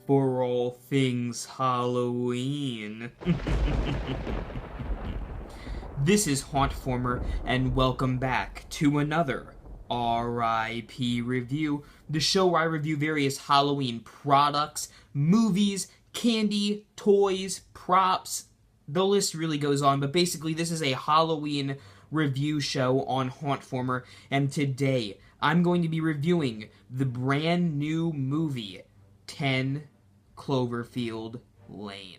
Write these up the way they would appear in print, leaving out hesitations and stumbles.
for all things Halloween. This is hauntformer, and welcome back to another R.I.P. review, the show where I review various Halloween products, movies, candy, toys, props. The list really goes on, but basically this is a Halloween review show on hauntformer, and today I'm going to be reviewing the brand new movie 10 Cloverfield Lane.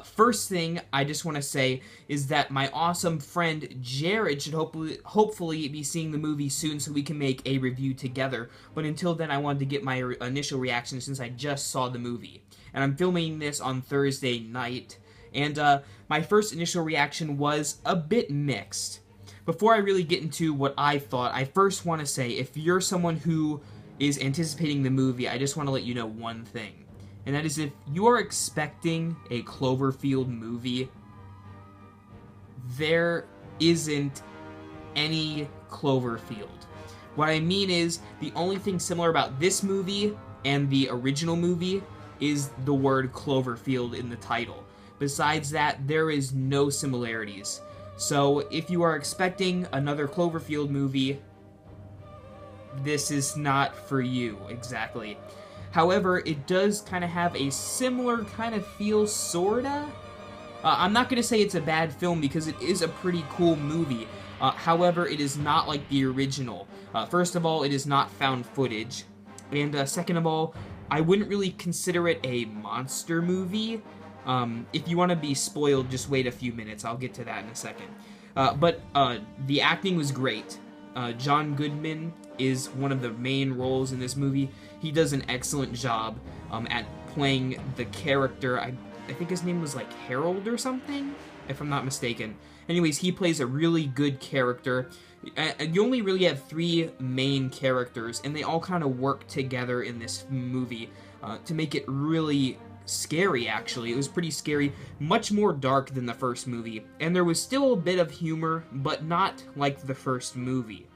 First thing I just want to say is that my awesome friend Jared should hopefully be seeing the movie soon so we can make a review together. But until then, I wanted to get my initial reaction since I just saw the movie. And I'm filming this on Thursday night. And my first initial reaction was a bit mixed. Before I really get into what I thought, I first want to say, if you're someone who is anticipating the movie, I just want to let you know one thing. And that is, if you are expecting a Cloverfield movie, there isn't any Cloverfield. What I mean is, the only thing similar about this movie and the original movie is the word Cloverfield in the title. Besides that, there is no similarities. So, if you are expecting another Cloverfield movie, this is not for you, exactly. However, it does kind of have a similar kind of feel, sorta. I'm not going to say it's a bad film because it is a pretty cool movie. However, it is not like the original. First of all, it is not found footage. And second of all, I wouldn't really consider it a monster movie. If you want to be spoiled, just wait a few minutes. I'll get to that in a second. But the acting was great. John Goodman is one of the main roles in this movie. He does an excellent job at playing the character. I think his name was like Harold or something, if I'm not mistaken. Anyways, he plays a really good character. You only really have three main characters, and they all kind of work together in this movie to make it really scary, actually. It was pretty scary, much more dark than the first movie, and there was still a bit of humor, but not like the first movie.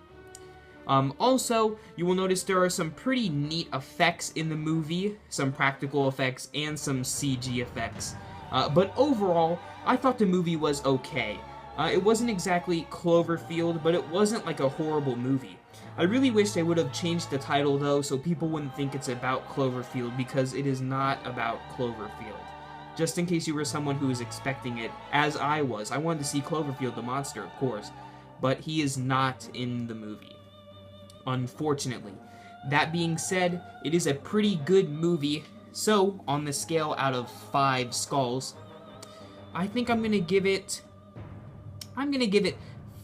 Also, you will notice there are some pretty neat effects in the movie, some practical effects and some CG effects. But overall, I thought the movie was okay. It wasn't exactly Cloverfield, but it wasn't like a horrible movie. I really wish they would have changed the title though, so people wouldn't think it's about Cloverfield, because it is not about Cloverfield. Just in case you were someone who was expecting it, as I was. I wanted to see Cloverfield the monster, of course, but he is not in the movie, unfortunately. That being said, it is a pretty good movie, so on the scale out of 5 skulls, I think I'm gonna give it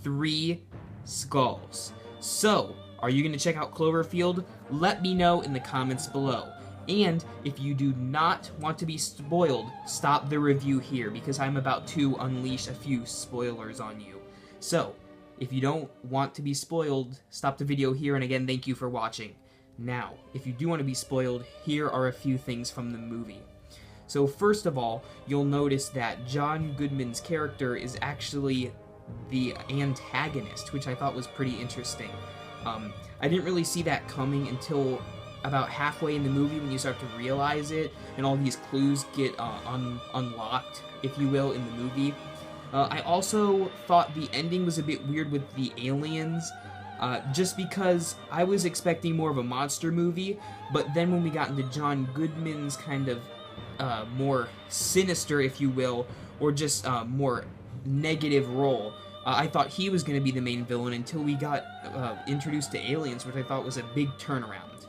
3 skulls. So, are you going to check out Cloverfield? Let me know in the comments below. And if you do not want to be spoiled, stop the review here, because I'm about to unleash a few spoilers on you. So, if you don't want to be spoiled, stop the video here, and again, thank you for watching. Now, if you do want to be spoiled, here are a few things from the movie. So first of all, you'll notice that John Goodman's character is actually the antagonist, which I thought was pretty interesting. I didn't really see that coming until about halfway in the movie when you start to realize it, and all these clues get unlocked, if you will, in the movie. I also thought the ending was a bit weird with the aliens, just because I was expecting more of a monster movie, but then when we got into John Goodman's kind of more sinister, if you will, or just more negative role, I thought he was going to be the main villain until we got introduced to aliens, which I thought was a big turnaround.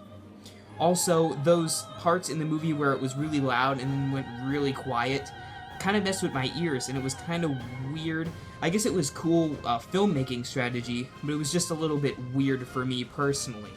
Also, those parts in the movie where it was really loud and then went really quiet kind of messed with my ears, and it was kind of weird. I guess it was cool filmmaking strategy, but it was just a little bit weird for me personally.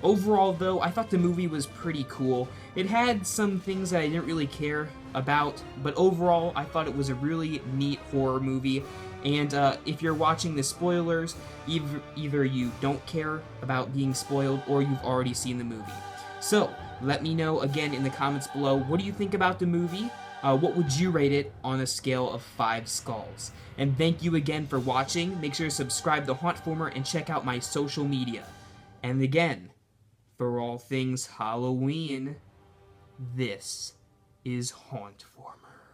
Overall, though, I thought the movie was pretty cool. It had some things that I didn't really care about, but overall, I thought it was a really neat horror movie. And if you're watching the spoilers, either you don't care about being spoiled or you've already seen the movie. So, let me know again in the comments below, what do you think about the movie? What would you rate it on a scale of 5 skulls? And thank you again for watching. Make sure to subscribe to hauntformer and check out my social media. And again, for all things Halloween, This is Hauntformer.